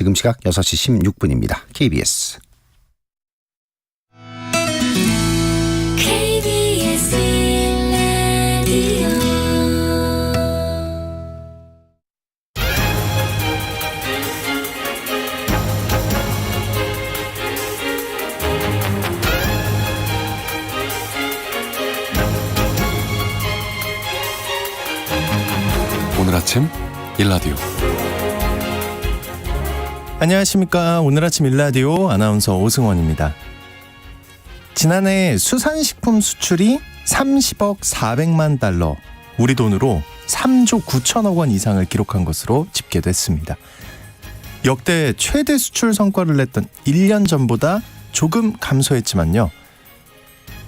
지금 시각 6시 16분입니다. KBS. 오늘 아침 일라디오. 안녕하십니까. 오늘 아침 일라디오 아나운서 오승원입니다. 지난해 수산식품 수출이 30억 400만 달러, 우리 돈으로 3조 9천억 원 이상을 기록한 것으로 집계됐습니다. 역대 최대 수출 성과를 냈던 1년 전보다 조금 감소했지만요.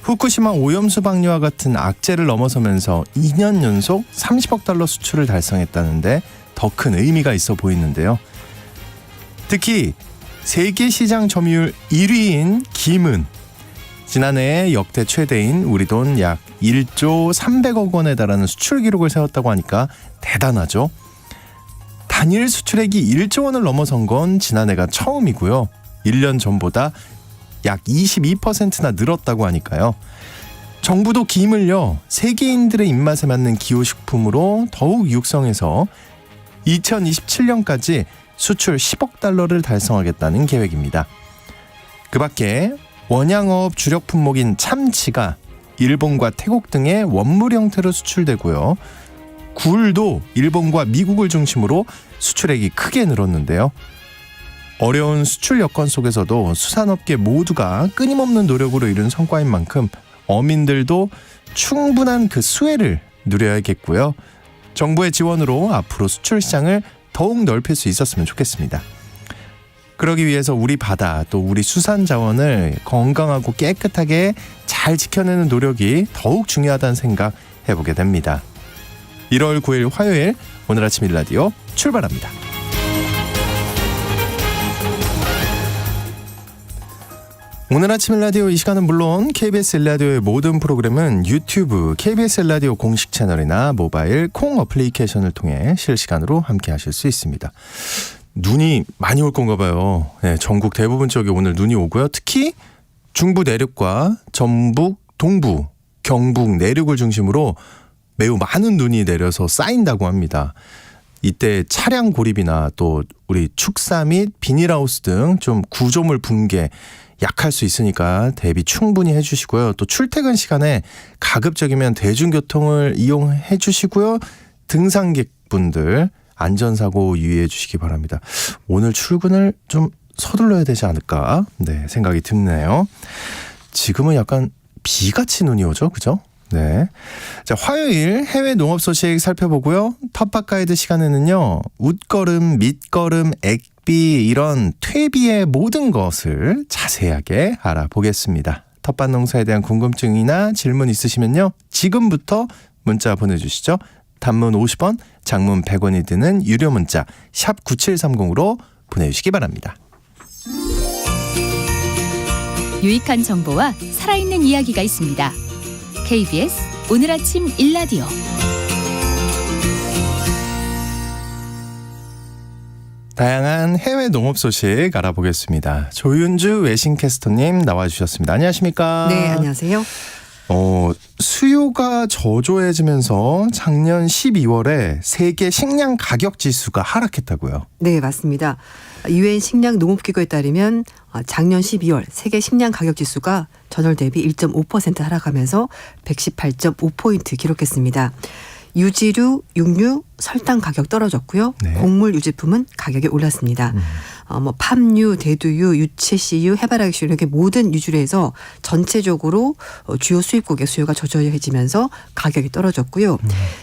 후쿠시마 오염수 방류와 같은 악재를 넘어서면서 2년 연속 30억 달러 수출을 달성했다는데 더 큰 의미가 있어 보이는데요. 특히 세계 시장 점유율 1위인 김은 지난해 역대 최대인 우리 돈 약 1조 300억 원에 달하는 수출 기록을 세웠다고 하니까 대단하죠. 단일 수출액이 1조 원을 넘어선 건 지난해가 처음이고요. 1년 전보다 약 22%나 늘었다고 하니까요. 정부도 김을요, 세계인들의 입맛에 맞는 기호식품으로 더욱 육성해서 2027년까지 수출 10억 달러를 달성하겠다는 계획입니다. 그 밖에 원양어업 주력 품목인 참치가 일본과 태국 등의 원물 형태로 수출되고요. 굴도 일본과 미국을 중심으로 수출액이 크게 늘었는데요. 어려운 수출 여건 속에서도 수산업계 모두가 끊임없는 노력으로 이룬 성과인 만큼 어민들도 충분한 그 수혜를 누려야겠고요. 정부의 지원으로 앞으로 수출 시장을 더욱 넓힐 수 있었으면 좋겠습니다. 그러기 위해서 우리 바다 또 우리 수산 자원을 건강하고 깨끗하게 잘 지켜내는 노력이 더욱 중요하다는 생각 해보게 됩니다. 1월 9일 화요일 오늘 아침 일라디오 출발합니다. 오늘 아침 일라디오 이 시간은 물론 KBS 일라디오의 모든 프로그램은 유튜브 KBS 일라디오 공식 채널이나 모바일 콩 어플리케이션을 통해 실시간으로 함께 하실 수 있습니다. 눈이 많이 올 건가 봐요. 네, 전국 대부분 지역에 오늘 눈이 오고요. 특히 중부 내륙과 전북, 동부, 경북 내륙을 중심으로 매우 많은 눈이 내려서 쌓인다고 합니다. 이때 차량 고립이나 또 우리 축사 및 비닐하우스 등 좀 구조물 붕괴 약할 수 있으니까 대비 충분히 해주시고요. 또 출퇴근 시간에 가급적이면 대중교통을 이용해 주시고요. 등산객분들 안전사고 유의해 주시기 바랍니다. 오늘 출근을 좀 서둘러야 되지 않을까 생각이 드네요. 지금은 약간 비같이 눈이 오죠, 그죠? 네. 자, 화요일 해외 농업 소식 살펴보고요. 텃밭 가이드 시간에는요, 웃걸음, 밑걸음, 액비 이런 퇴비의 모든 것을 자세하게 알아보겠습니다. 텃밭 농사에 대한 궁금증이나 질문 있으시면요, 지금부터 문자 보내주시죠. 단문 50원, 장문 100원이 드는 유료 문자 샵 9730으로 보내주시기 바랍니다. 유익한 정보와 살아있는 이야기가 있습니다. KBS 오늘 아침 일라디오. 다양한 해외 농업 소식 알아보겠습니다. 조윤주 외신캐스터님 나와주셨습니다. 안녕하십니까? 네, 안녕하세요. 수요가 저조해지면서 작년 12월에 세계 식량 가격 지수가 하락했다고요? 네, 맞습니다. 유엔 식량 농업기구에 따르면 작년 12월 세계 식량 가격 지수가 전월 대비 1.5% 하락하면서 118.5포인트 기록했습니다. 유지류, 육류, 설탕 가격 떨어졌고요. 네. 곡물 유제품은 가격이 올랐습니다. 팜유, 대두유, 유채씨유, 해바라기씨유 이렇게 모든 유주류에서 전체적으로 주요 수입국의 수요가 저조해지면서 가격이 떨어졌고요.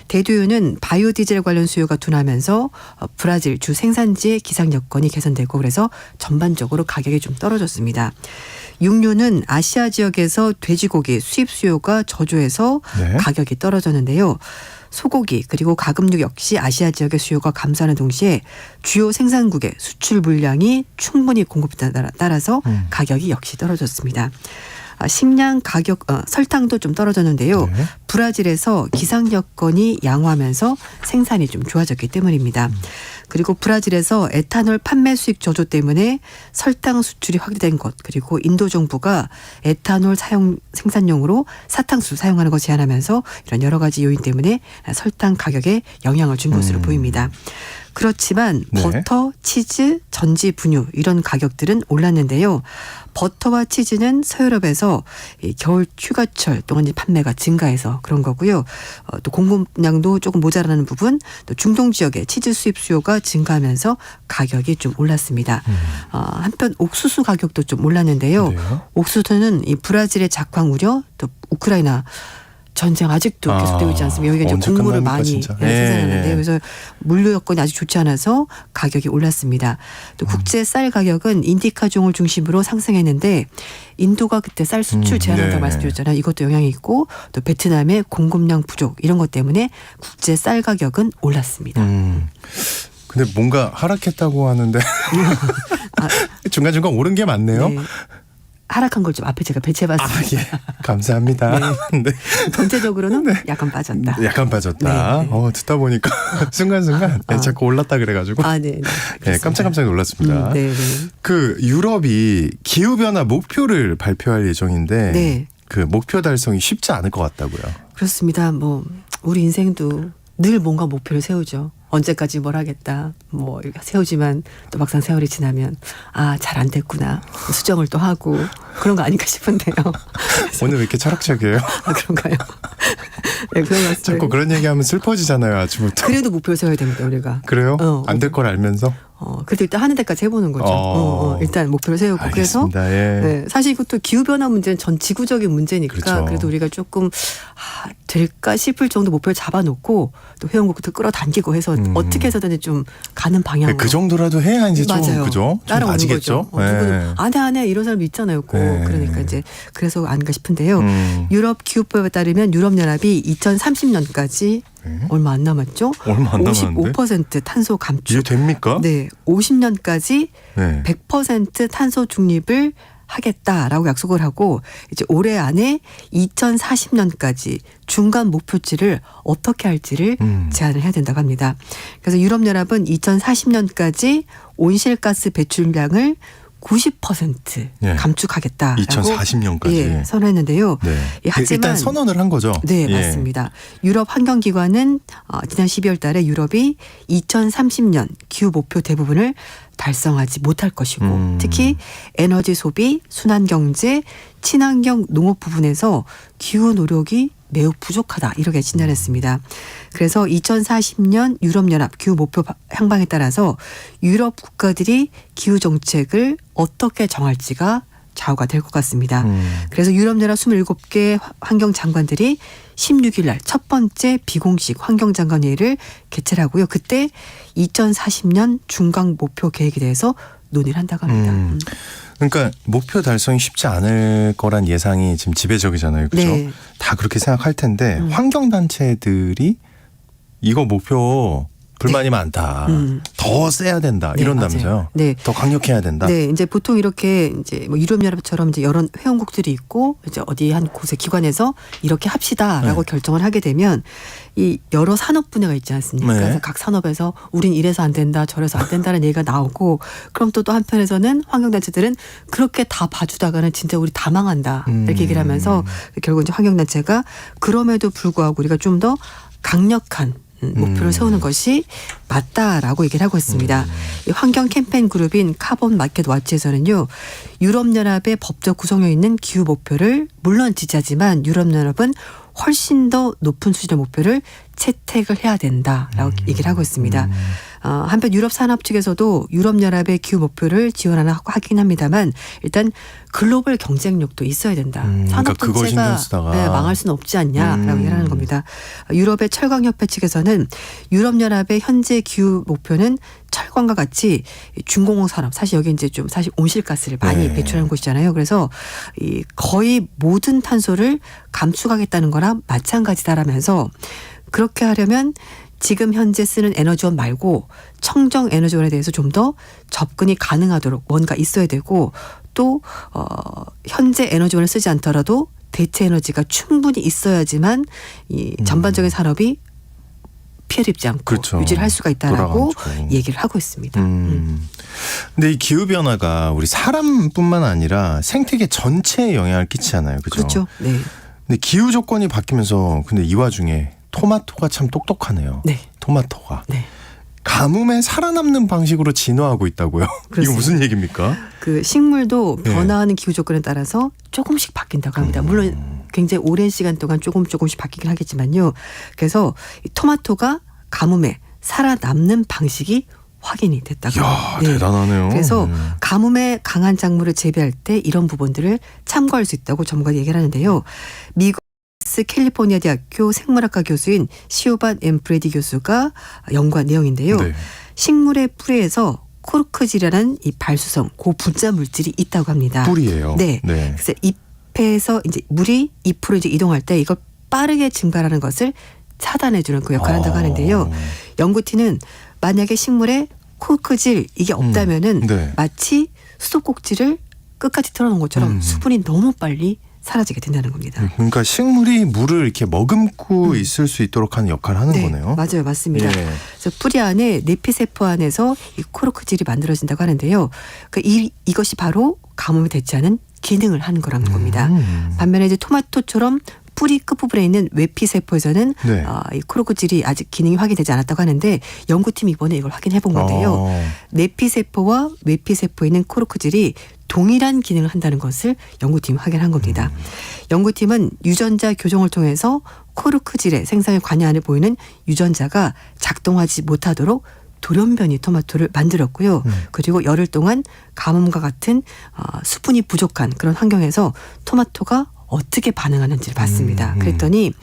대두유는 바이오디젤 관련 수요가 둔하면서 브라질 주 생산지의 기상 여건이 개선되고 그래서 전반적으로 가격이 좀 떨어졌습니다. 육류는 아시아 지역에서 돼지고기 수입 수요가 저조해서 네. 가격이 떨어졌는데요. 소고기 그리고 가금육 역시 아시아 지역의 수요가 감소하는 동시에 주요 생산국의 수출 물량이 충분히 공급에 따라서 가격이 역시 떨어졌습니다. 식량 가격, 설탕도 좀 떨어졌는데요. 네. 브라질에서 기상 여건이 양호하면서 생산이 좀 좋아졌기 때문입니다. 그리고 브라질에서 에탄올 판매 수익 저조 때문에 설탕 수출이 확대된 것, 그리고 인도 정부가 에탄올 생산용으로 사탕수를 사용하는 것 제한하면서 이런 여러 가지 요인 때문에 설탕 가격에 영향을 준 것으로 보입니다. 그렇지만 네. 버터, 치즈, 전지, 분유 이런 가격들은 올랐는데요. 버터와 치즈는 서유럽에서 이 겨울 휴가철 동안 판매가 증가해서 그런 거고요. 또 공급량도 조금 모자라는 부분, 또 중동 지역의 치즈 수입 수요가 증가하면서 가격이 좀 올랐습니다. 한편 옥수수 가격도 좀 올랐는데요. 네. 옥수수는 이 브라질의 작황 우려, 또 우크라이나 전쟁 아직도 계속되고 있지 않습니까? 여기가 이제 언제 곡물을 끝납니까, 많이 진짜? 생산하는데 예. 그래서 물류 여건이 아주 좋지 않아서 가격이 올랐습니다. 또 국제 쌀 가격은 인디카종을 중심으로 상승했는데 인도가 그때 쌀 수출 제한한다고 네. 말씀드렸잖아요. 이것도 영향이 있고 또 베트남의 공급량 부족 이런 것 때문에 국제 쌀 가격은 올랐습니다. 근데 뭔가 하락했다고 하는데 중간중간 오른 게 많네요. 네. 하락한 걸 좀 앞에 제가 배치해봤습니다. 예. 감사합니다. 네. 전체적으로는 약간 빠졌다. 약간 빠졌다. 네, 네. 듣다 보니까 순간순간 자꾸 올랐다 그래가지고 네. 네, 깜짝깜짝 놀랐습니다. 네. 그 유럽이 기후변화 목표를 발표할 예정인데 네. 그 목표 달성이 쉽지 않을 것 같다고요. 그렇습니다. 뭐 우리 인생도 늘 뭔가 목표를 세우죠. 언제까지 뭘 하겠다. 뭐 이렇게 세우지만 또 막상 세월이 지나면 잘 안 됐구나. 수정을 또 하고 그런 거 아닌가 싶은데요. 오늘 왜 이렇게 철학적이에요? 그런가요? 네, 그런 것 같습니다. 자꾸 그런 얘기하면 슬퍼지잖아요, 아침부터. 그래도 목표를 세워야 됩니다, 우리가. 그래요? 안 될 걸 알면서? 그래도 일단 하는 데까지 해보는 거죠. 일단 목표를 세우고. 알겠습니다. 그래서 예. 네, 사실 이것도 기후변화 문제는 전 지구적인 문제니까 그렇죠. 그래도 우리가 조금 될까 싶을 정도 목표를 잡아놓고 또 회원국도 끌어당기고 해서 어떻게 해서든지 좀 가는 방향으로. 그 정도라도 해야 이제 좀 맞아요. 그죠? 좀 따라오는 나아지겠죠? 거죠. 누구는 안 해 이런 사람 있잖아요. 꼭. 네. 그러니까 이제 그래서 아닌가 싶은데요. 유럽 기후법에 따르면 유럽연합이 2030년까지 얼마 안 남았죠? 얼마 안 남았는데? 55% 탄소 감축. 이게 됩니까? 네, 50년까지 네. 100% 탄소 중립을 하겠다라고 약속을 하고 이제 올해 안에 2040년까지 중간 목표치를 어떻게 할지를 제안을 해야 된다고 합니다. 그래서 유럽연합은 2040년까지 온실가스 배출량을 90% 예. 감축하겠다라고 2040년까지. 선언했는데요. 네. 하지만 일단 선언을 한 거죠. 네, 예. 맞습니다. 유럽 환경기관은 지난 12월 달에 유럽이 2030년 기후 목표 대부분을 달성하지 못할 것이고 특히 에너지 소비, 순환경제, 친환경 농업 부분에서 기후 노력이 매우 부족하다 이렇게 진단했습니다. 그래서 2040년 유럽연합 기후 목표 향방에 따라서 유럽 국가들이 기후 정책을 어떻게 정할지가 좌우가 될 것 같습니다. 그래서 유럽연합 27개 환경장관들이 16일 날 첫 번째 비공식 환경장관회의를 개최를 하고요. 그때 2040년 중간 목표 계획에 대해서 논의를 한다고 합니다. 그러니까 목표 달성이 쉽지 않을 거란 예상이 지금 지배적이잖아요. 그렇죠? 네. 다 그렇게 생각할 텐데 환경단체들이 이거 목표 불만이 많다. 더 세야 된다. 네, 이런다면서요. 맞아요. 네. 더 강력해야 된다. 네, 이제 보통 이렇게 이제 뭐 유럽연합처럼 이제 여러 회원국들이 있고 이제 어디 한 곳의 기관에서 이렇게 합시다라고 결정을 하게 되면 이 여러 산업 분야가 있지 않습니까? 네. 그래서 각 산업에서 우린 이래서 안 된다, 저래서 안 된다는 얘기가 나오고 그럼 또 한편에서는 환경단체들은 그렇게 다 봐주다가는 진짜 우리 다 망한다 이렇게 얘기를 하면서 결국 이제 환경단체가 그럼에도 불구하고 우리가 좀 더 강력한 목표를 세우는 것이 맞다라고 얘기를 하고 있습니다. 이 환경 캠페인 그룹인 카본 마켓 와치에서는요. 유럽연합의 법적 구성력 있는 기후 목표를 물론 지지하지만 유럽연합은 훨씬 더 높은 수준의 목표를 채택을 해야 된다라고 얘기를 하고 있습니다. 한편 유럽 산업 측에서도 유럽연합의 기후 목표를 지원하긴 합니다만 일단 글로벌 경쟁력도 있어야 된다. 산업 그러니까 그거 신경 전체가 쓰다가. 망할 수는 없지 않냐라고 얘기를 하는 겁니다. 유럽의 철강협회 측에서는 유럽연합의 현재 기후 목표는 철강과 같이 중공업 산업 사실 여기 이제 좀 사실 온실가스를 많이 네. 배출하는 곳이잖아요. 그래서 이 거의 모든 탄소를 감축하겠다는 거랑 마찬가지다라면서 그렇게 하려면 지금 현재 쓰는 에너지원 말고 청정 에너지원에 대해서 좀 더 접근이 가능하도록 뭔가 있어야 되고 또 현재 에너지원을 쓰지 않더라도 대체 에너지가 충분히 있어야지만 이 전반적인 산업이 피해를 입지 않고 그렇죠. 유지를 할 수가 있다라고 돌아가죠. 얘기를 하고 있습니다. 근데 이 기후 변화가 우리 사람뿐만 아니라 생태계 전체에 영향을 끼치잖아요. 그죠? 그렇죠. 네. 근데 기후 조건이 바뀌면서 근데 이 와중에 토마토가 참 똑똑하네요. 네. 토마토가 네. 가뭄에 살아남는 방식으로 진화하고 있다고요? 이거 그렇습니다. 무슨 얘기입니까? 그 식물도 네. 변화하는 기후 조건에 따라서 조금씩 바뀐다고 합니다. 물론 굉장히 오랜 시간 동안 조금씩 바뀌긴 하겠지만요. 그래서 이 토마토가 가뭄에 살아남는 방식이 확인이 됐다고 이야, 합니다. 대단하네요. 그래서 가뭄에 강한 작물을 재배할 때 이런 부분들을 참고할 수 있다고 전문가들이 얘기를 하는데요. 미국 캘리포니아 대학교 생물학과 교수인 시오반 엠프레디 교수가 연구한 내용인데요. 네. 식물의 뿌리에서 코르크질이라는 이 발수성 고분자 물질이 있다고 합니다. 뿌리예요. 네. 그래서 잎에서 이제 물이 잎으로 이제 이동할 때 이걸 빠르게 증발하는 것을 차단해주는 그 역할을 한다고 하는데요. 연구팀은 만약에 식물에 코르크질 이게 없다면은 네. 마치 수도꼭지를 끝까지 틀어놓은 것처럼 수분이 너무 빨리 사라지게 된다는 겁니다. 그러니까 식물이 물을 이렇게 머금고 있을 수 있도록 하는 역할을 하는 네, 거네요. 맞아요. 맞습니다. 예. 그래서 뿌리 안에 내피세포 안에서 이 코르크질이 만들어진다고 하는데요. 그러니까 이것이 바로 가뭄에 대처하는 기능을 하는 거라는 겁니다. 반면에 이제 토마토처럼 뿌리 끝부분에 있는 외피세포에서는 네. 이 코르크질이 아직 기능이 확인되지 않았다고 하는데 연구팀이 이번에 이걸 확인해 본 건데요. 내피세포와 외피세포에 있는 코르크질이 동일한 기능을 한다는 것을 연구팀이 확인한 겁니다. 연구팀은 유전자 교정을 통해서 코르크질의 생성에 관여안에 보이는 유전자가 작동하지 못하도록 돌연변이 토마토를 만들었고요. 그리고 열흘 동안 가뭄과 같은 수분이 부족한 그런 환경에서 토마토가 어떻게 반응하는지를 봤습니다. 그랬더니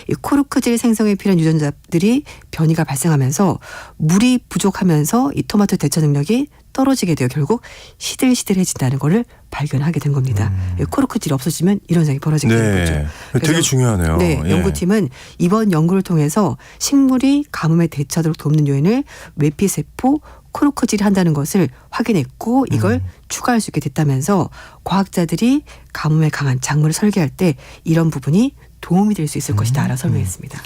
이 코르크질 생성에 필요한 유전자들이 변이가 발생하면서 물이 부족하면서 이 토마토 대처 능력이 떨어지게 되어 결국 시들시들해진다는 것을 발견하게 된 겁니다. 코르크질이 없어지면 이런 상황이 벌어지게 되는 거죠. 되게 그래서 중요하네요. 네, 예. 연구팀은 이번 연구를 통해서 식물이 가뭄에 대처하도록 돕는 요인을 외피세포, 코르크질이 한다는 것을 확인했고 이걸 추가할 수 있게 됐다면서 과학자들이 가뭄에 강한 작물을 설계할 때 이런 부분이 도움이 될 수 있을 것이다 라고 설명했습니다.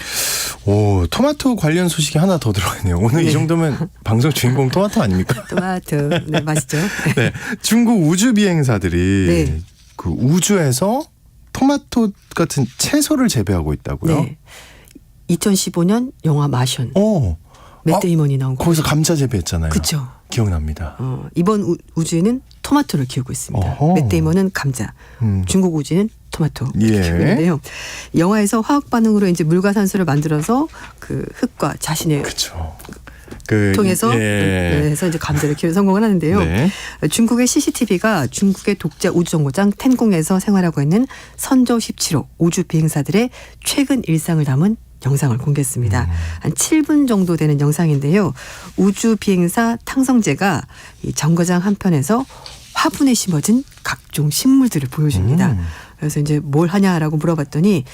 오, 토마토 관련 소식이 하나 더 들어있네요. 오늘 이 네. 정도면 방송 주인공 토마토 아닙니까? 토마토, 네, 맛있죠? 네, 중국 우주 비행사들이 네. 그 우주에서 토마토 같은 채소를 재배하고 있다고요? 네. 2015년 영화 마션, 오, 맷 데이먼이 나온 거. 거기서 감자 재배했잖아요. 그렇죠. 기억납니다. 이번 우주에는 토마토를 키우고 있습니다. 어허. 맷 데이먼은 감자, 중국 우주는 토마토 예. 키우는데요. 영화에서 화학 반응으로 이제 물과 산소를 만들어서 그 흙과 자신의 그렇죠. 통해서 예. 해서 이제 감자를 키우는 성공을 하는데요. 네. 중국의 CCTV가 중국의 독자 우주정거장 텐공에서 생활하고 있는 선조 17호 우주 비행사들의 최근 일상을 담은 영상을 공개했습니다. 한 7분 정도 되는 영상인데요. 우주 비행사 탕성재가 이 정거장 한편에서 화분에 심어진 각종 식물들을 보여줍니다. 그래서 이제 뭘 하냐라고 물어봤더니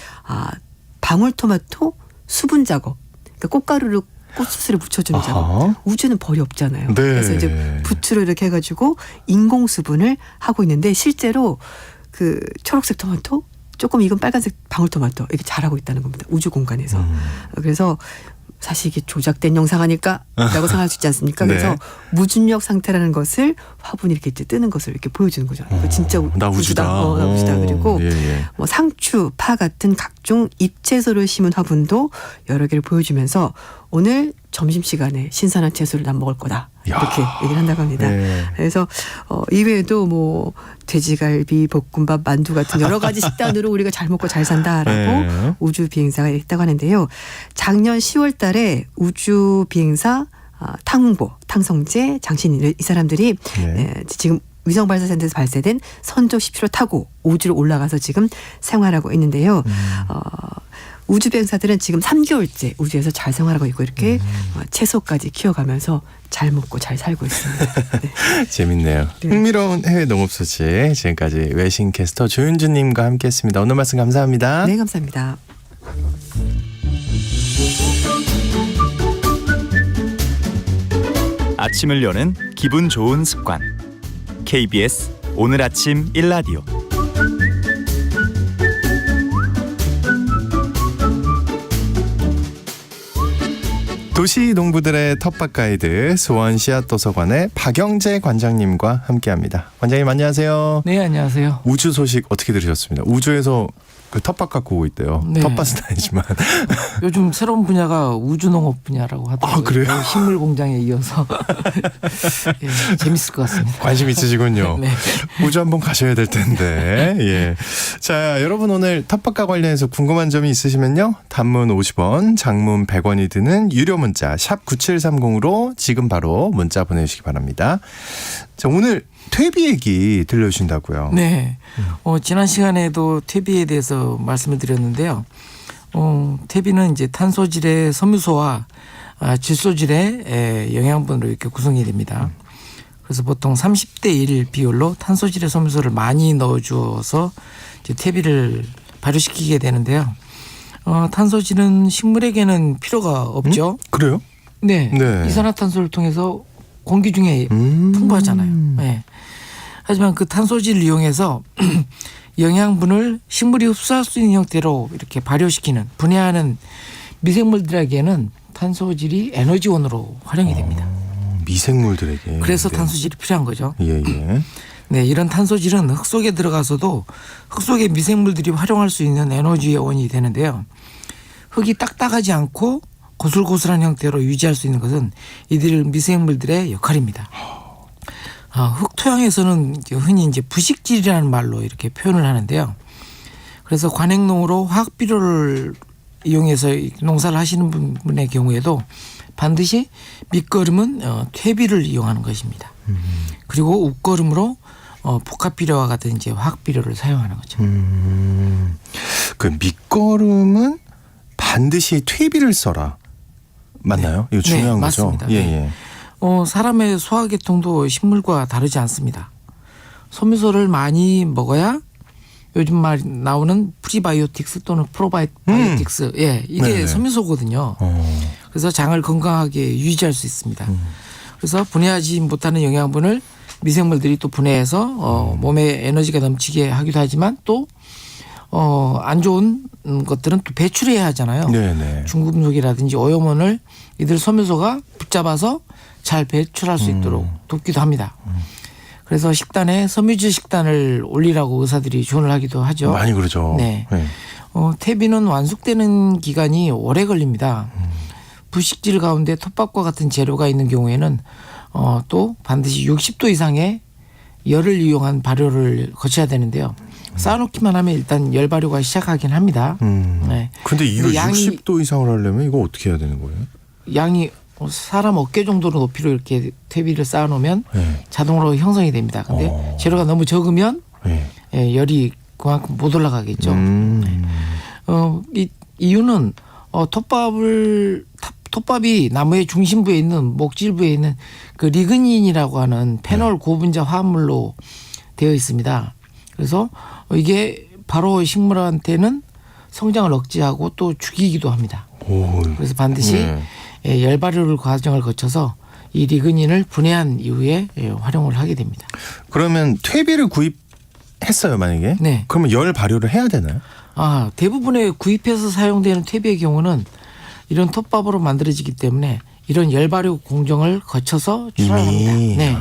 방울토마토 수분 작업, 그러니까 꽃가루를 꽃수술에 묻혀주는 아하. 작업. 우주는 벌이 없잖아요. 네. 그래서 이제 부추를 이렇게 해가지고 인공 수분을 하고 있는데 실제로 그 초록색 토마토, 조금 익은 빨간색 방울토마토 이렇게 자라고 있다는 겁니다. 우주 공간에서. 그래서 사실 이게 조작된 영상 아닐까라고 생각할 수 있지 않습니까? 네. 그래서 무중력 상태라는 것을 화분이 이렇게 뜨는 것을 이렇게 보여주는 거죠. 이거 진짜 나 우주다. 나 우주다. 그리고 예. 뭐 상추, 파 같은 각종 잎채소를 심은 화분도 여러 개를 보여주면서 오늘 점심시간에 신선한 채소를 난 먹을 거다. 이렇게 얘기를 한다고 합니다. 네. 그래서 이외에도 뭐 돼지갈비, 볶음밥, 만두 같은 여러 가지 식단으로 우리가 잘 먹고 잘 산다라고 네. 우주 비행사가 했다고 하는데요. 작년 10월 달에 우주 비행사 탕홍보, 탕성재, 장신일 이 사람들이 네. 지금 위성 발사센터에서 발사된 선조 17호 타고 우주로 올라가서 지금 생활하고 있는데요. 우주 비행사들은 지금 3개월째 우주에서 잘 생활하고 있고 이렇게 채소까지 키워가면서 잘 먹고 잘 살고 있습니다. 네. 재밌네요. 네. 흥미로운 해외 농업 소식 지금까지 외신캐스터 조윤주님과 함께했습니다. 오늘 말씀 감사합니다. 네, 감사합니다. 아침을 여는 기분 좋은 습관 KBS 오늘 아침 일라디오. 도시 농부들의 텃밭 가이드 수원시앗 도서관의 박영재 관장님과 함께합니다. 관장님 안녕하세요. 네, 안녕하세요. 우주 소식 어떻게 들으셨습니다? 우주에서 그 텃밭 갖고 오고 있대요. 네. 텃밭은 아니지만 요즘 새로운 분야가 우주농업 분야라고 하더라고요. 아, 그래요? 식물 공장에 이어서 예, 재밌을 것 같습니다. 관심 있으시군요. 네. 우주 한번 가셔야 될 텐데. 예. 자, 여러분 오늘 텃밭과 관련해서 궁금한 점이 있으시면요. 단문 50원, 장문 100원이 드는 유료 문자 샵 9730으로 지금 바로 문자 보내주시기 바랍니다. 자, 오늘 퇴비 얘기 들려주신다고요. 네. 지난 시간에도 퇴비에 대해서 말씀을 드렸는데요. 퇴비는 이제 탄소질의 섬유소와 질소질의 영양분으로 이렇게 구성이 됩니다. 그래서 보통 30대 1 비율로 탄소질의 섬유소를 많이 넣어주어서 이제 퇴비를 발효시키게 되는데요. 탄소질은 식물에게는 필요가 없죠. 그래요? 네. 네. 이산화탄소를 통해서 공기 중에 풍부하잖아요. 네. 하지만 그 탄소질을 이용해서 영양분을 식물이 흡수할 수 있는 형태로 이렇게 발효시키는 분해하는 미생물들에게는 탄소질이 에너지원으로 활용이 됩니다. 미생물들에게. 그래서 네. 탄소질이 필요한 거죠. 예. 네, 이런 탄소질은 흙 속에 들어가서도 흙 속의 미생물들이 활용할 수 있는 에너지원이 되는데요. 흙이 딱딱하지 않고 고슬고슬한 형태로 유지할 수 있는 것은 이들 미생물들의 역할입니다. 흙 토양에서는 흔히 이제 부식질이라는 말로 이렇게 표현을 하는데요. 그래서 관행농으로 화학 비료를 이용해서 농사를 하시는 분의 경우에도 반드시 밑거름은 퇴비를 이용하는 것입니다. 그리고 웃거름으로 복합 비료와 같은 이제 화학 비료를 사용하는 거죠. 그 밑거름은 반드시 퇴비를 써라. 맞나요? 이거 중요한 네, 거죠. 맞습니다. 예. 사람의 소화계통도 식물과 다르지 않습니다. 섬유소를 많이 먹어야 요즘 말 나오는 프리바이오틱스 또는 프로바이오틱스 이게 네네. 섬유소거든요. 그래서 장을 건강하게 유지할 수 있습니다. 그래서 분해하지 못하는 영양분을 미생물들이 또 분해해서 몸에 에너지가 넘치게 하기도 하지만 또 안 좋은 것들은 또 배출해야 하잖아요. 네네. 중금속이라든지 오염원을 이들 섬유소가 붙잡아서 잘 배출할 수 있도록 돕기도 합니다. 그래서 식단에 섬유질 식단을 올리라고 의사들이 조언을 하기도 하죠. 많이 그러죠. 네. 퇴비는 완숙되는 기간이 오래 걸립니다. 부식질 가운데 텃밭과 같은 재료가 있는 경우에는 또 반드시 60도 이상의 열을 이용한 발효를 거쳐야 되는데요. 쌓아놓기만 하면 일단 열 발효가 시작하긴 합니다. 네. 근데 이거 근데 양이- 60도 이상을 하려면 이거 어떻게 해야 되는 거예요? 양이 사람 어깨 정도로 높이로 이렇게 퇴비를 쌓아놓으면 네. 자동으로 형성이 됩니다. 근데 재료가 너무 적으면 네. 열이 그만큼 못 올라가겠죠. 음. 이 이유는 톱밥이 나무의 중심부에 있는 목질부에 있는 그 리그닌이라고 하는 페놀 고분자 화합물로 되어 있습니다. 그래서 이게 바로 식물한테는 성장을 억제하고 또 죽이기도 합니다. 오. 그래서 반드시 열 발효를 과정을 거쳐서 이 리그닌을 분해한 이후에 활용을 하게 됩니다. 그러면 퇴비를 구입했어요, 만약에? 네. 그러면 열 발효를 해야 되나요? 대부분의 구입해서 사용되는 퇴비의 경우는 이런 톱밥으로 만들어지기 때문에 이런 열 발효 공정을 거쳐서 출하합니다. 이미. 네.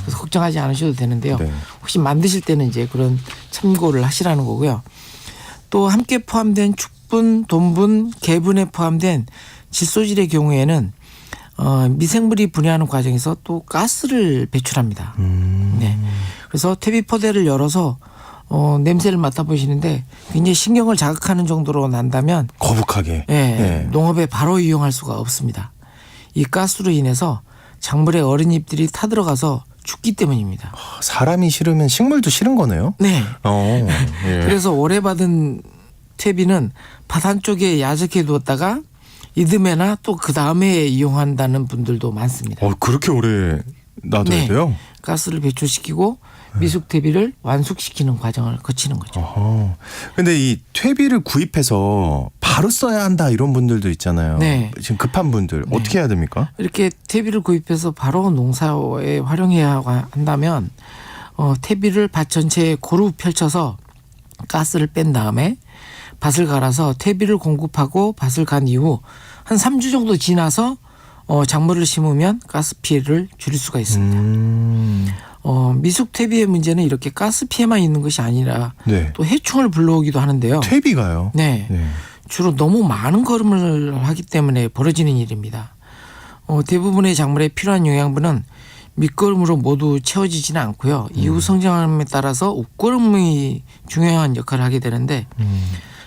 그래서 걱정하지 않으셔도 되는데요. 네. 혹시 만드실 때는 이제 그런 참고를 하시라는 거고요. 또 함께 포함된 축분, 돈분, 개분에 포함된 질소질의 경우에는 미생물이 분해하는 과정에서 또 가스를 배출합니다. 네. 그래서 퇴비 포대를 열어서 냄새를 맡아보시는데 굉장히 신경을 자극하는 정도로 난다면 거북하게. 농업에 바로 이용할 수가 없습니다. 이 가스로 인해서 작물의 어린잎들이 타들어가서 죽기 때문입니다. 사람이 싫으면 식물도 싫은 거네요. 네. 예. 그래서 오래 받은 퇴비는 밭 한쪽에 야적해 두었다가 이듬해나 또 그 다음에 이용한다는 분들도 많습니다. 그렇게 오래 놔둬야 네. 돼요? 가스를 배출시키고 미숙 퇴비를 완숙시키는 과정을 거치는 거죠. 근데 이 퇴비를 구입해서 바로 써야 한다 이런 분들도 있잖아요. 네. 지금 급한 분들 어떻게 해야 됩니까? 이렇게 퇴비를 구입해서 바로 농사에 활용해야 한다면 퇴비를 밭 전체에 고루 펼쳐서 가스를 뺀 다음에 밭을 갈아서 퇴비를 공급하고 밭을 간 이후 한 3주 정도 지나서 작물을 심으면 가스 피해를 줄일 수가 있습니다. 미숙 퇴비의 문제는 이렇게 가스 피해만 있는 것이 아니라 네. 또 해충을 불러오기도 하는데요. 퇴비가요? 네. 주로 너무 많은 걸음을 하기 때문에 벌어지는 일입니다. 대부분의 작물에 필요한 영양분은 밑거름으로 모두 채워지지는 않고요. 이후 성장함에 따라서 웃거름이 중요한 역할을 하게 되는데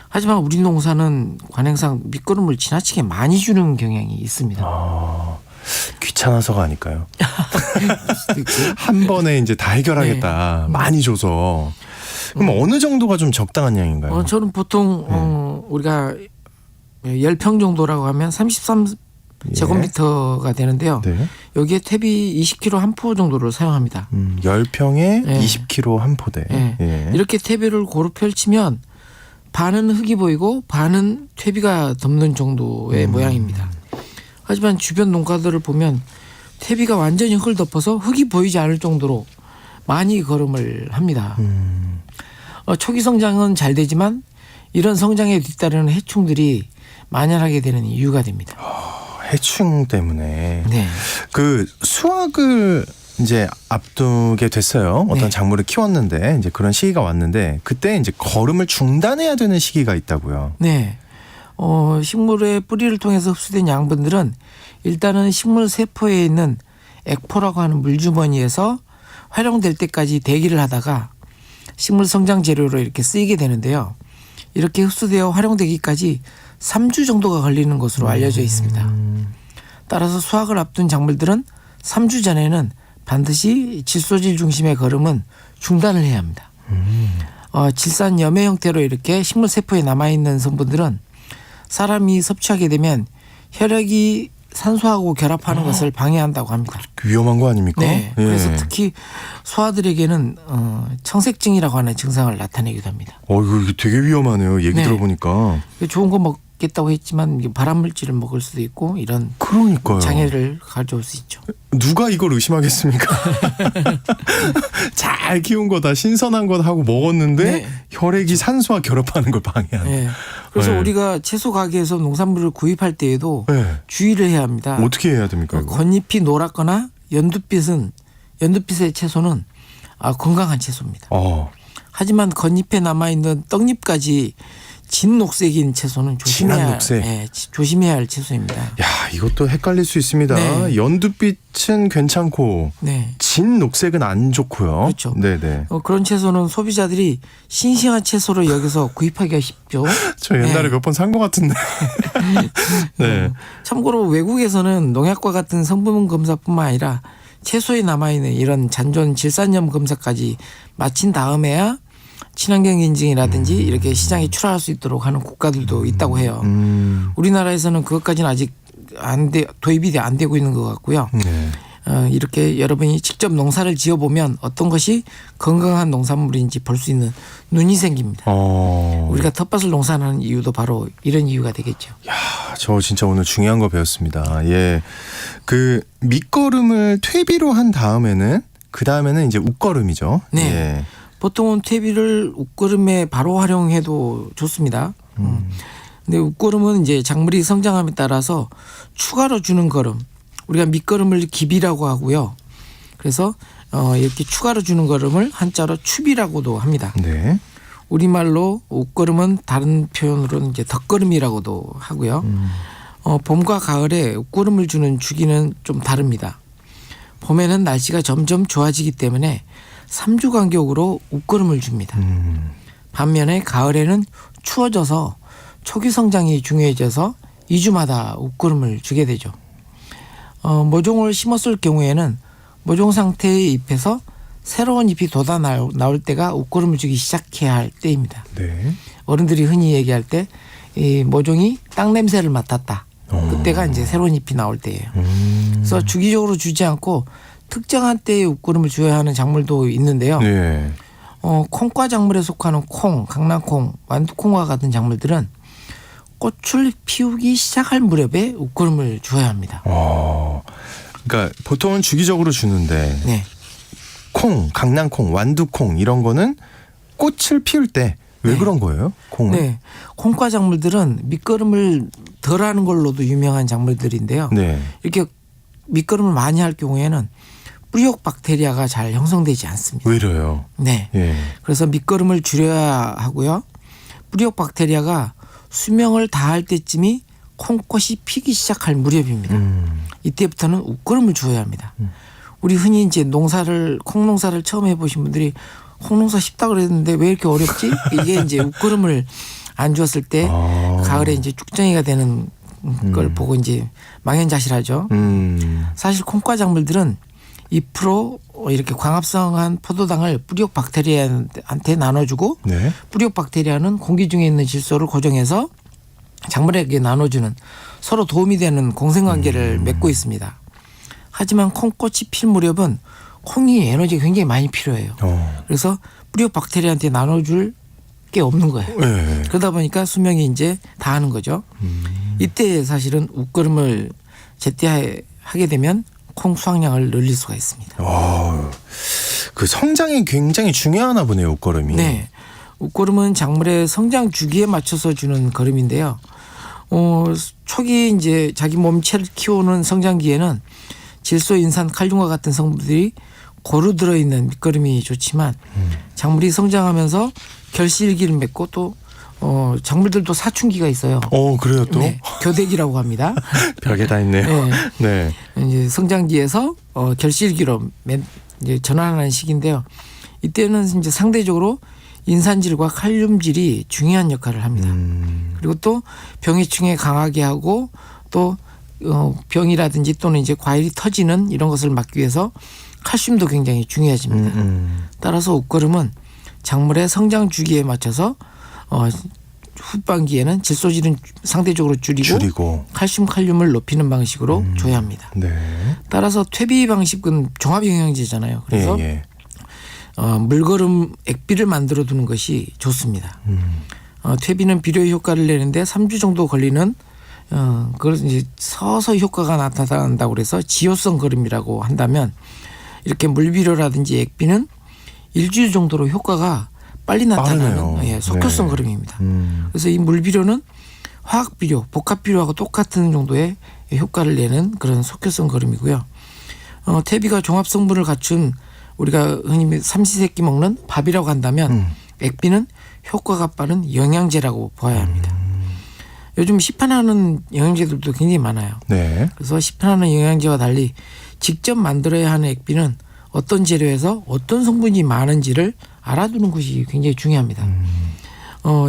하지만 우리 농사는 관행상 밑거름을 지나치게 많이 주는 경향이 있습니다. 귀찮아서가 아닐까요? 한 번에 이제 다 해결하겠다. 많이 줘서. 그럼 어느 정도가 좀 적당한 양인가요? 저는 보통 우리가 10평 정도라고 하면 33제곱미터가 되는데요. 네. 여기에 퇴비 20kg 한 포 정도를 사용합니다. 10평에 네. 20kg 한 포대. 네. 예. 이렇게 퇴비를 고루 펼치면 반은 흙이 보이고 반은 퇴비가 덮는 정도의 모양입니다. 하지만 주변 농가들을 보면 퇴비가 완전히 흙을 덮어서 흙이 보이지 않을 정도로 많이 거름을 합니다. 초기 성장은 잘 되지만 이런 성장에 뒤따르는 해충들이 만연하게 되는 이유가 됩니다. 해충 때문에. 네. 그 수확을 이제 앞두게 됐어요. 어떤 네. 작물을 키웠는데 이제 그런 시기가 왔는데 그때 이제 거름을 중단해야 되는 시기가 있다고요. 네. 식물의 뿌리를 통해서 흡수된 양분들은 일단은 식물 세포에 있는 액포라고 하는 물주머니에서 활용될 때까지 대기를 하다가 식물 성장 재료로 이렇게 쓰이게 되는데요. 이렇게 흡수되어 활용되기까지 3주 정도가 걸리는 것으로 알려져 있습니다. 따라서 수확을 앞둔 작물들은 3주 전에는 반드시 질소질 중심의 거름은 중단을 해야 합니다. 질산 염회 형태로 이렇게 식물 세포에 남아있는 성분들은 사람이 섭취하게 되면 혈액이 산소하고 결합하는 것을 방해한다고 합니다. 위험한 거 아닙니까? 네. 예. 그래서 특히 소아들에게는 청색증이라고 하는 증상을 나타내기도 합니다. 이거 되게 위험하네요. 얘기 네. 들어보니까. 좋은 거 먹겠다고 했지만 이게 발암물질을 먹을 수도 있고 이런 그러니까요. 장애를 가져올 수 있죠. 누가 이걸 의심하겠습니까? 잘 키운 거다 신선한 거 하고 먹었는데 네. 혈액이 산소와 결합하는 걸 방해하는. 네. 그래서 네. 우리가 채소 가게에서 농산물을 구입할 때에도 네. 주의를 해야 합니다. 어떻게 해야 됩니까? 이거? 겉잎이 노랗거나 연두빛의 채소는 건강한 채소입니다. 하지만 겉잎에 남아있는 떡잎까지 진녹색인 채소는 진한 녹색. 조심해야 할 채소입니다. 야, 이것도 헷갈릴 수 있습니다. 네. 연두빛은 괜찮고 네. 진 녹색은 안 좋고요. 그렇죠. 네네. 그런 채소는 소비자들이 싱싱한 채소로 여기서 구입하기가 쉽죠. 저 옛날에 네. 몇 번 산 것 같은데. 네. 참고로 외국에서는 농약과 같은 성분 검사뿐만 아니라 채소에 남아있는 이런 잔존 질산염 검사까지 마친 다음에야 친환경 인증이라든지 이렇게 시장에 출하할 수 있도록 하는 국가들도 있다고 해요. 우리나라에서는 그것까지는 아직 도입이 안 되고 있는 것 같고요. 네. 이렇게 여러분이 직접 농사를 지어보면 어떤 것이 건강한 농산물인지 볼 수 있는 눈이 생깁니다. 우리가 텃밭을 농사하는 이유도 바로 이런 이유가 되겠죠. 저 진짜 오늘 중요한 거 배웠습니다. 예. 그 밑거름을 퇴비로 한 다음에는 그 다음에는 이제 웃거름이죠. 네. 예. 보통은 퇴비를 웃거름에 바로 활용해도 좋습니다. 근데 웃거름은 이제 작물이 성장함에 따라서 추가로 주는 거름. 우리가 밑거름을 기비라고 하고요. 그래서 이렇게 추가로 주는 거름을 한자로 추비라고도 합니다. 네. 우리말로 웃거름은 다른 표현으로는 이제 덧거름이라고도 하고요. 봄과 가을에 웃거름을 주는 주기는 좀 다릅니다. 봄에는 날씨가 점점 좋아지기 때문에 3주 간격으로 웃거름을 줍니다. 반면에 가을에는 추워져서 초기 성장이 중요해져서 2주마다 웃거름을 주게 되죠. 모종을 심었을 경우에는 모종 상태의 잎에서 새로운 잎이 돋아 나올 때가 웃거름을 주기 시작해야 할 때입니다. 네. 어른들이 흔히 얘기할 때 이 모종이 땅 냄새를 맡았다. 그때가 이제 새로운 잎이 나올 때예요. 그래서 주기적으로 주지 않고 특정한 때에 웃거름을 줘야 하는 작물도 있는데요. 네. 콩과 작물에 속하는 콩, 강낭콩, 완두콩과 같은 작물들은 꽃을 피우기 시작할 무렵에 웃거름을 줘야 합니다. 그러니까 보통은 주기적으로 주는데 네. 콩, 강낭콩, 완두콩 이런 거는 꽃을 피울 때 왜 네. 그런 거예요? 콩은? 네. 콩과 작물들은 밑거름을 덜하는 걸로도 유명한 작물들인데요. 네. 이렇게 밑거름을 많이 할 경우에는 뿌리옥 박테리아가 잘 형성되지 않습니다. 왜 이래요? 네. 예. 그래서 밑거름을 줄여야 하고요. 뿌리옥 박테리아가 수명을 다할 때쯤이 콩꽃이 피기 시작할 무렵입니다. 이때부터는 웃거름을 주어야 합니다. 우리 흔히 이제 콩 농사를 처음 해보신 분들이 콩 농사 쉽다 그랬는데 왜 이렇게 어렵지? 이게 이제 웃거름을 안 주었을 때 가을에 이제 쭉정이가 되는 걸 보고 이제 망연자실하죠. 사실 콩과 작물들은 잎으로 이렇게 광합성한 포도당을 뿌리옥 박테리아한테 나눠주고 네. 뿌리옥 박테리아는 공기 중에 있는 질소를 고정해서 작물에게 나눠주는 서로 도움이 되는 공생관계를 맺고 있습니다. 하지만 콩꽃이 필 무렵은 콩이 에너지가 굉장히 많이 필요해요. 그래서 뿌리옥 박테리아한테 나눠줄 게 없는 거예요. 네. 그러다 보니까 수명이 이제 다하는 거죠. 이때 사실은 웃거름을 제때하게 되면 콩 수확량을 늘릴 수가 있습니다. 그 성장이 굉장히 중요하나 보네요, 웃거름이. 네. 웃거름은 작물의 성장 주기에 맞춰서 주는 거름인데요. 초기 이제 자기 몸체를 키우는 성장기에는 질소, 인산, 칼륨과 같은 성분들이 고루 들어있는 밑거름이 좋지만 작물이 성장하면서 결실기를 맺고 또 작물들도 사춘기가 있어요. 그래요 또? 네, 교대기라고 합니다. 별게 다 있네요. 네. 네. 이제 성장기에서 결실기로 이제 전환하는 시기인데요. 이때는 이제 상대적으로 인산질과 칼륨질이 중요한 역할을 합니다. 그리고 또 병해충에 강하게 하고 또 병이라든지 또는 이제 과일이 터지는 이런 것을 막기 위해서 칼슘도 굉장히 중요해집니다. 따라서 웃거름은 작물의 성장 주기에 맞춰서 후반기에는 질소질은 상대적으로 줄이고 칼륨을 높이는 방식으로 줘야 합니다. 네. 따라서 퇴비 방식은 종합영양제잖아요. 그래서 물거름 액비를 만들어 두는 것이 좋습니다. 퇴비는 비료 효과를 내는데 3주 정도 걸리는 그걸 이제 서서히 효과가 나타난다고 그래서 지효성 거름이라고 한다면 이렇게 물비료라든지 액비는 일주일 정도로 효과가 빨리 나타나는 속효성 거름입니다. 그래서 이 물비료는 화학비료, 복합비료하고 똑같은 정도의 효과를 내는 그런 속효성 거름이고요. 퇴비가 종합성분을 갖춘 우리가 흔히 삼시세끼 먹는 밥이라고 한다면 액비는 효과가 빠른 영양제라고 보아야 합니다. 요즘 시판하는 영양제들도 굉장히 많아요. 네. 그래서 시판하는 영양제와 달리 직접 만들어야 하는 액비는 어떤 재료에서 어떤 성분이 많은지를 알아두는 것이 굉장히 중요합니다.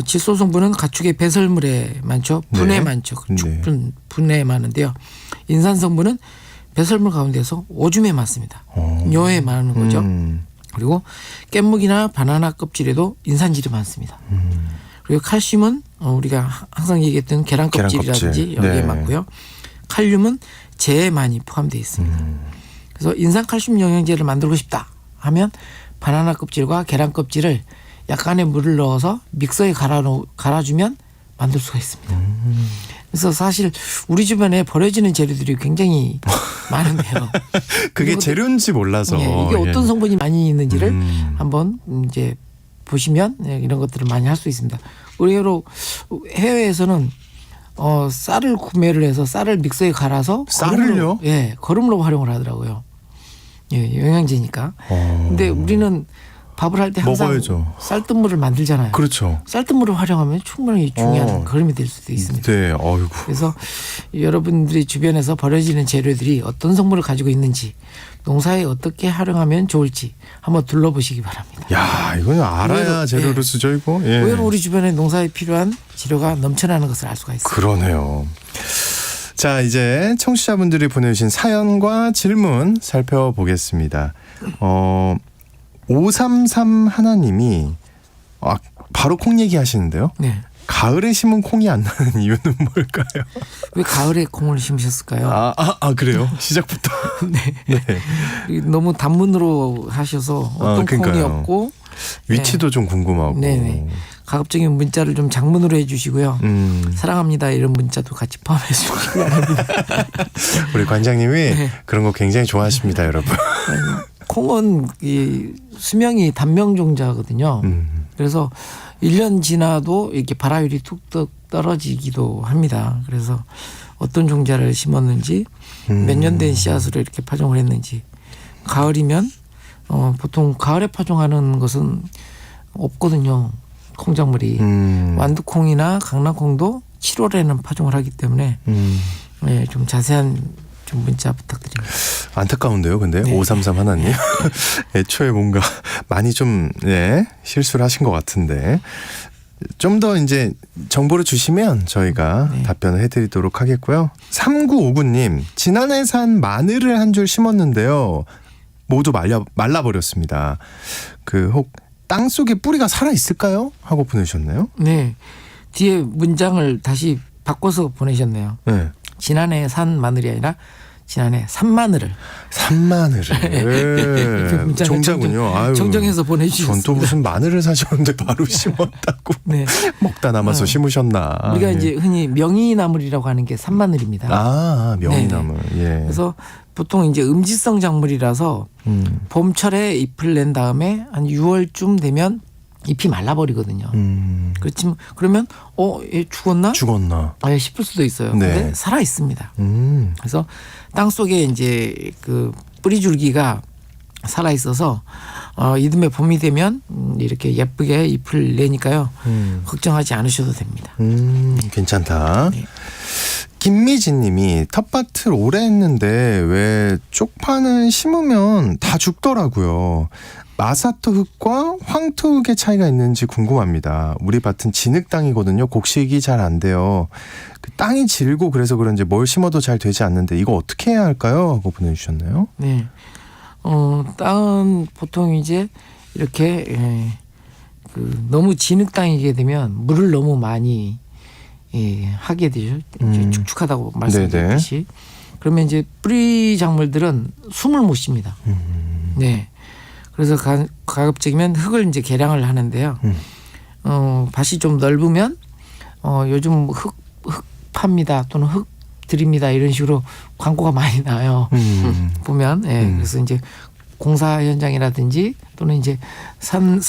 질소 성분은 가축의 배설물에 많죠. 분에 많죠. 분에 많은데요. 인산 성분은 배설물 가운데서 오줌에 많습니다. 뇨에 많은 거죠. 그리고 깻묵이나 바나나 껍질에도 인산질이 많습니다. 그리고 칼슘은 우리가 항상 얘기했던 계란 껍질이라든지 여기에 많고요. 칼륨은 재에 많이 포함되어 있습니다. 그래서 인산 칼슘 영양제를 만들고 싶다 하면 바나나 껍질과 계란 껍질을 약간의 물을 넣어서 믹서에 갈아주면 만들 수가 있습니다. 그래서 사실 우리 주변에 버려지는 재료들이 굉장히 많은데요. 그게 재료인지 몰라서 이게 어떤 성분이 많이 있는지를 한번 이제 보시면 이런 것들을 많이 할 수 있습니다. 의외로 해외에서는 쌀을 구매를 해서 쌀을 믹서에 갈아서 쌀을요? 거름으로 활용을 하더라고요. 영양제니까. 근데 우리는 밥을 할 때 항상 먹어야죠. 쌀뜨물을 만들잖아요. 그렇죠. 쌀뜨물을 활용하면 충분히 중요한 거름이 될 수도 있습니다. 네, 어이구. 그래서 여러분들이 주변에서 버려지는 재료들이 어떤 성분을 가지고 있는지 농사에 어떻게 활용하면 좋을지 한번 둘러보시기 바랍니다. 야, 이건 알아야 재료를 쓰죠, 이거. 의외로 우리 주변에 농사에 필요한 재료가 넘쳐나는 것을 알 수가 있습니다. 그러네요. 자, 이제 청취자분들이 보내주신 사연과 질문 살펴보겠습니다. 533 하나님이 바로 콩 얘기하시는데요. 네. 가을에 심은 콩이 안 나는 이유는 뭘까요? 왜 가을에 콩을 심으셨을까요? 그래요? 시작부터. 네. 너무 단문으로 하셔서 어떤 콩이 없고 위치도 좀 궁금하고. 네네. 가급적인 문자를 좀 장문으로 해주시고요. 사랑합니다 이런 문자도 같이 포함해 주시기 바랍니다. 우리 관장님이 네. 그런 거 굉장히 좋아하십니다, 여러분. 콩은 이 수명이 단명종자거든요. 그래서 1년 지나도 이렇게 발화율이 툭툭 떨어지기도 합니다. 그래서 어떤 종자를 심었는지 몇 년 된 씨앗으로 이렇게 파종을 했는지 가을이면 보통 가을에 파종하는 것은 없거든요. 콩작물이 완두콩이나 강낭콩도 7월에는 파종을 하기 때문에 네, 좀 자세한 좀 문자 부탁드립니다. 안타까운데요, 근데 533 하나님. 애초에 뭔가 많이 좀 실수를 하신 것 같은데 좀 더 이제 정보를 주시면 저희가 답변을 해드리도록 하겠고요. 3959님, 지난해 산 마늘을 한 줄 심었는데요. 모두 말라버렸습니다. 혹 땅 속에 뿌리가 살아 있을까요? 하고 보내주셨네요. 네, 뒤에 문장을 다시 바꿔서 보내셨네요. 네. 지난해 산 마늘이 아니라 지난해 산마늘을. 산마늘을. 종자군요. 아유, 정정해서 보내주셨습니다. 전 또 무슨 마늘을 사셨는데 바로 심었다고. 네. 먹다 남아서 심으셨나. 우리가 이제 흔히 명이나물이라고 하는 게 산마늘입니다. 아, 명이나물. 예. 그래서 보통 이제 음지성 작물이라서 봄철에 잎을 낸 다음에 한 6월쯤 되면 잎이 말라버리거든요. 그렇지만 그러면 얘 죽었나? 아, 싶을 수도 있어요. 근데 살아 있습니다. 그래서 땅 속에 이제 그 뿌리줄기가 살아 있어서 이듬해 봄이 되면 이렇게 예쁘게 잎을 내니까요. 걱정하지 않으셔도 됩니다. 괜찮다. 네. 김미진 님이 텃밭을 오래 했는데 왜 쪽파는 심으면 다 죽더라고요. 마사토 흙과 황토 흙의 차이가 있는지 궁금합니다. 우리 밭은 진흙 땅이거든요. 곡식이 잘 안 돼요. 그 땅이 질고 그래서 그런지 뭘 심어도 잘 되지 않는데 이거 어떻게 해야 할까요? 하고 보내주셨네요. 네. 땅은 보통 이제 이렇게 너무 진흙 땅이게 되면 물을 너무 많이 하게 되죠. 이제 축축하다고 말씀드렸듯이. 그러면 이제 뿌리 작물들은 숨을 못 쉽니다. 네. 그래서 가급적이면 흙을 이제 개량을 하는데요. 밭이 좀 넓으면 요즘 흙 팝니다 또는 흙 드립니다 이런 식으로 광고가 많이 나요. 보면 그래서 이제 공사 현장이라든지 또는 이제 산에서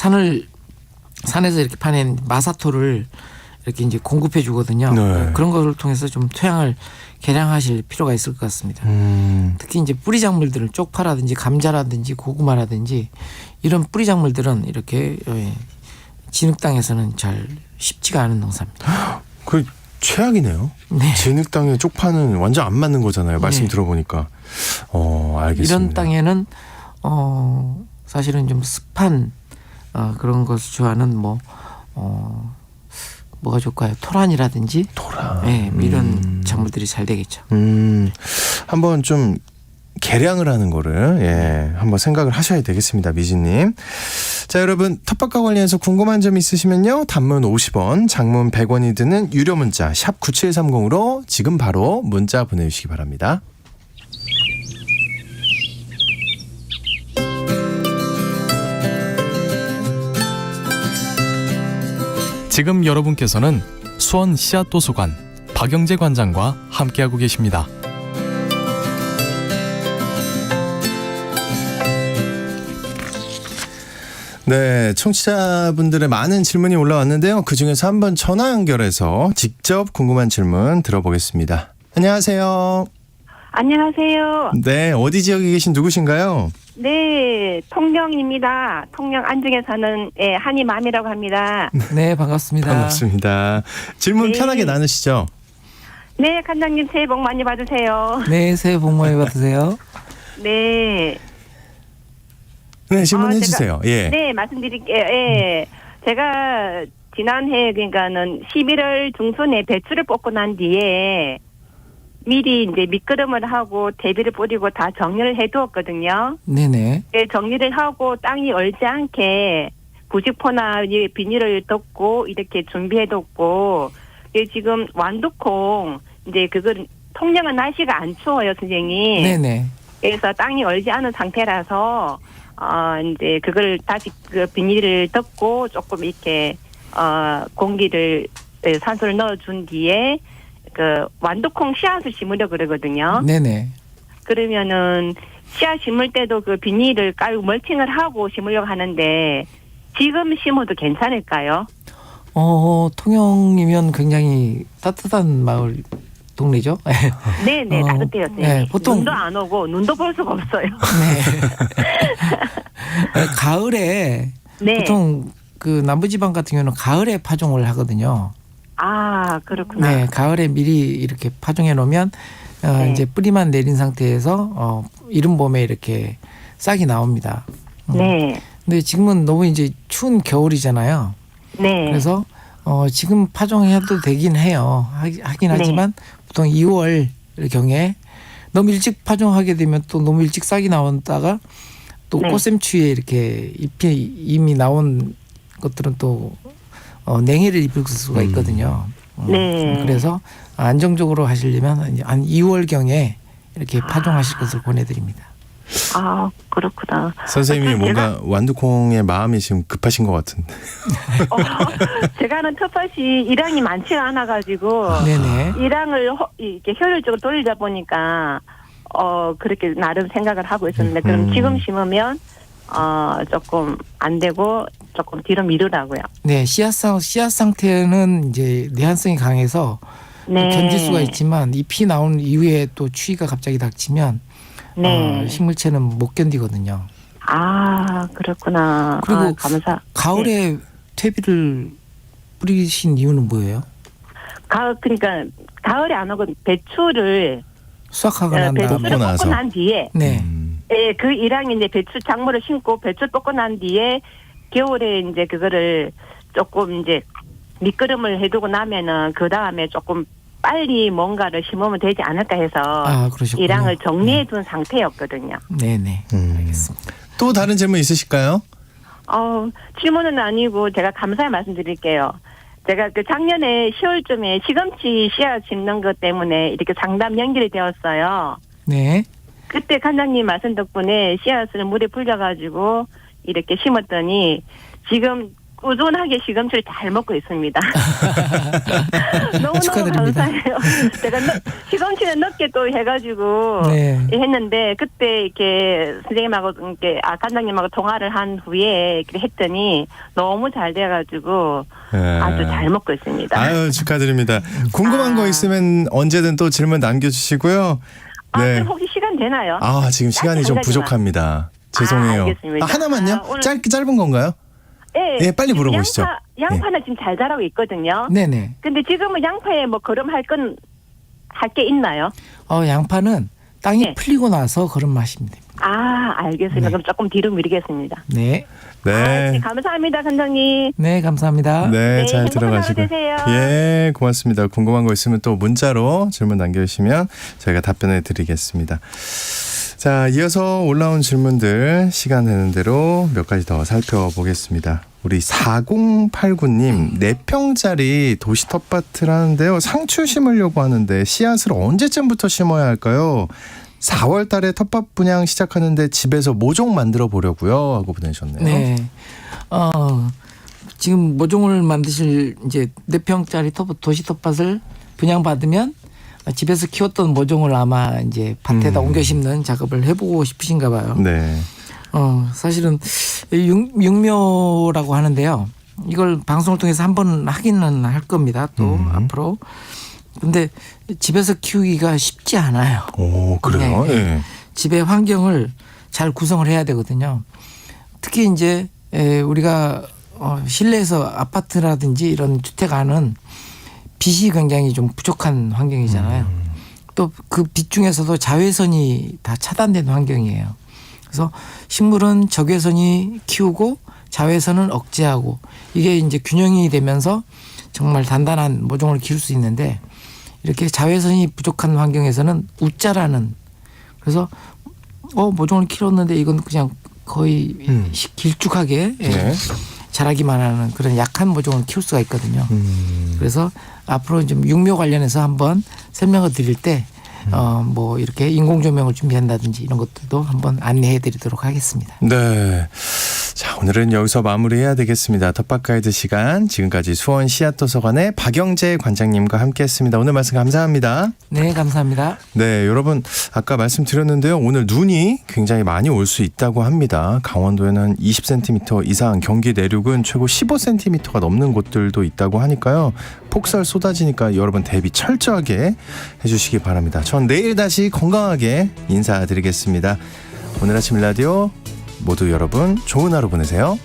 이렇게 파낸 마사토를 이렇게 이제 공급해 주거든요. 네. 그런 것을 통해서 좀 토양을 개량하실 필요가 있을 것 같습니다. 특히 이제 뿌리 작물들은 쪽파라든지 감자라든지 고구마라든지 이런 뿌리 작물들은 이렇게 진흙 땅에서는 잘 쉽지가 않은 농사입니다. 그 최악이네요. 네. 진흙 땅에 쪽파는 완전 안 맞는 거잖아요. 말씀 네. 들어보니까. 알겠습니다. 이런 땅에는 사실은 좀 습한 그런 것을 좋아하는 뭐가 좋을까요? 토란이라든지 토란. 네, 이런 작물들이 잘 되겠죠. 한번 좀 개량을 하는 거를 한번 생각을 하셔야 되겠습니다. 미진님. 자, 여러분 텃밭과 관련해서 궁금한 점 있으시면요. 단문 50원, 장문 100원이 드는 유료 문자 샵 9730으로 지금 바로 문자 보내주시기 바랍니다. 지금 여러분께서는 수원 씨앗도서관 박영재 관장과 함께하고 계십니다. 네, 청취자분들의 많은 질문이 올라왔는데요. 그중에서 한번 전화 연결해서 직접 궁금한 질문 들어보겠습니다. 안녕하세요. 안녕하세요. 네, 어디 지역에 계신 누구신가요? 네, 통영입니다. 통영 안중에 사는 한이맘이라고 합니다. 네, 반갑습니다. 반갑습니다. 질문 네. 편하게 나누시죠. 네, 관장님 새해 복 많이 받으세요. 네, 새해 복 많이 받으세요. 네. 네, 질문해 주세요. 네, 말씀드릴게요. 제가 지난해 그러니까는 11월 중순에 배추를 뽑고 난 뒤에 미리 이제 밑거름을 하고 대비를 뿌리고 다 정리를 해두었거든요. 네네. 정리를 하고 땅이 얼지 않게 부직포나 비닐을 덮고 이렇게 준비해뒀고 지금 완두콩 이제 그걸 통영은 날씨가 안 추워요, 선생님. 네네. 그래서 땅이 얼지 않은 상태라서 이제 그걸 다시 그 비닐을 덮고 조금 이렇게 공기를 산소를 넣어준 뒤에 그 완두콩 씨앗을 심으려 그러거든요. 네네. 그러면은 씨앗 심을 때도 그 비닐을 깔고 멀칭을 하고 심으려고 하는데 지금 심어도 괜찮을까요? 통영이면 굉장히 따뜻한 마을 동네죠. 네네 따뜻해요. 네, 보통 눈도 안 오고 눈도 볼 수가 없어요. 네. 가을에 네. 보통 그 남부지방 같은 경우는 가을에 파종을 하거든요. 아 그렇구나. 네, 가을에 미리 이렇게 파종해 놓으면 네. 이제 뿌리만 내린 상태에서 이른 봄에 이렇게 싹이 나옵니다. 네. 근데 지금은 너무 이제 추운 겨울이잖아요. 네. 그래서 지금 파종해도 되긴 해요. 하긴 하지만 보통 2월 경에 너무 일찍 파종하게 되면 또 너무 일찍 싹이 나온다가 또 네. 꽃샘추위에 이렇게 잎이 이미 나온 것들은 또 냉해를 입을 수가 있거든요. 네. 그래서 안정적으로 하시려면 한 2월 경에 이렇게 파종하실 것을 권해드립니다. 아 그렇구나. 선생님이 뭔가 완두콩의 마음이 지금 급하신 것 같은데. 제가 하는 텃밭이 일양이 많지가 않아가지고 네네. 일양을 이렇게 효율적으로 돌리다 보니까 그렇게 나름 생각을 하고 있었는데 그럼 지금 심으면 조금 안 되고 조금 뒤로 미루라고요. 네, 씨앗 상태는 이제 내한성이 강해서 네. 견딜 수가 있지만 잎이 나온 이후에 또 추위가 갑자기 닥치면 네. 식물체는 못 견디거든요. 아 그렇구나. 그리고 감사. 가을에 퇴비를 뿌리신 이유는 뭐예요? 그러니까 가을에 안 오고 배추를 수확하고 난 배추를 다음에. 뽑고 나서. 뽑고 난 뒤에 네. 예, 그 일항이 이제 배추 작물을 심고 배추 뽑고 난 뒤에 겨울에 이제 그거를 조금 이제 밑거름을 해두고 나면은 그 다음에 조금 빨리 뭔가를 심으면 되지 않을까 해서 그러셨군요. 일항을 정리해둔 상태였거든요. 네네. 알겠습니다. 또 다른 질문 있으실까요? 질문은 아니고 제가 감사의 말씀드릴게요. 제가 그 작년에 10월쯤에 시금치 씨앗 심는 것 때문에 이렇게 상담 연결이 되었어요. 네. 그때 관장님 말씀 덕분에 씨앗을 물에 불려가지고 이렇게 심었더니 지금 꾸준하게 시금치를 잘 먹고 있습니다. 너무너무 축하드립니다. 감사해요. 제가 시금치는 늦게 또 해가지고 네. 했는데 그때 이렇게 선생님하고 이렇게 관장님하고 통화를 한 후에 이렇게 했더니 너무 잘 돼가지고 아주 잘 먹고 있습니다. 아유 축하드립니다. 궁금한 거 있으면 언제든 또 질문 남겨주시고요. 네. 그럼 혹시 시간 되나요? 지금 시간이 좀 한 가지만. 부족합니다. 죄송해요. 알겠습니다. 하나만요? 오늘- 짧은 건가요? 네, 예, 빨리 물어보시죠. 양파는 지금 잘 자라고 있거든요. 네네. 근데 지금은 양파에 뭐 거름할 할 게 있나요? 양파는 땅이 네. 풀리고 나서 걸음마시면 됩니다. 알겠습니다. 네. 그럼 조금 뒤로 미루겠습니다. 네. 네. 감사합니다, 선장님. 네, 감사합니다. 네, 잘 행복한 하루 들어가시고. 되세요. 예, 고맙습니다. 궁금한 거 있으면 또 문자로 질문 남겨주시면 저희가 답변해 드리겠습니다. 자, 이어서 올라온 질문들 시간 되는 대로 몇 가지 더 살펴보겠습니다. 우리 4089님 4평짜리 도시 텃밭을 하는데요. 상추 심으려고 하는데 씨앗을 언제쯤부터 심어야 할까요? 4월 달에 텃밭 분양 시작하는데 집에서 모종 만들어 보려고요 하고 보내셨네요. 네. 지금 모종을 만드실 이제 4평짜리 도시 텃밭을 분양받으면 집에서 키웠던 모종을 아마 이제 밭에다 옮겨 심는 작업을 해보고 싶으신가 봐요. 네. 사실은 육묘라고 하는데요. 이걸 방송을 통해서 한번 하기는 할 겁니다. 또 앞으로. 근데 집에서 키우기가 쉽지 않아요. 오, 그래요? 네. 네. 집의 환경을 잘 구성을 해야 되거든요. 특히 이제 우리가 실내에서 아파트라든지 이런 주택 안은 빛이 굉장히 좀 부족한 환경이잖아요. 또 그 빛 중에서도 자외선이 다 차단된 환경이에요. 그래서 식물은 적외선이 키우고 자외선은 억제하고 이게 이제 균형이 되면서 정말 단단한 모종을 키울 수 있는데 이렇게 자외선이 부족한 환경에서는 웃자라는 그래서 모종을 키웠는데 이건 그냥 거의 길쭉하게 네. 자라기만 하는 그런 약한 모종을 키울 수가 있거든요. 그래서 앞으로 좀 육묘 관련해서 한번 설명을 드릴 때 뭐 이렇게 인공 조명을 준비한다든지 이런 것들도 한번 안내해 드리도록 하겠습니다. 네. 자, 자, 오늘은 여기서 마무리해야 되겠습니다. 텃밭가이드 시간, 지금까지 수원 씨앗도서관의 박영재 관장님과 함께했습니다. 오늘 말씀 감사합니다. 네, 감사합니다. 네, 여러분 아까 말씀드렸는데요. 오늘 눈이 굉장히 많이 올 수 있다고 합니다. 강원도에는 20cm 이상, 경기 내륙은 최고 15cm가 넘는 곳들도 있다고 하니까요. 폭설 쏟아지니까 여러분 대비 철저하게 해주시기 바랍니다. 전 내일 다시 건강하게 인사드리겠습니다. 오늘 아침 라디오 모두 여러분 좋은 하루 보내세요.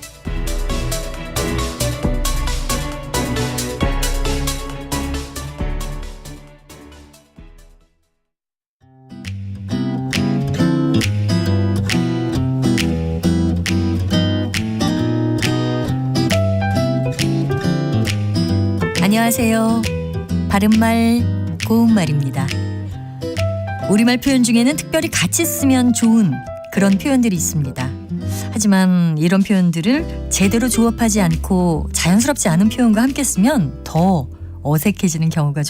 안녕하세요. 바른말, 고운말입니다. 우리말 표현 중에는 특별히 같이 쓰면 좋은 그런 표현들이 있습니다. 하지만 이런 표현들을 제대로 조합하지 않고 자연스럽지 않은 표현과 함께 쓰면 더 어색해지는 경우가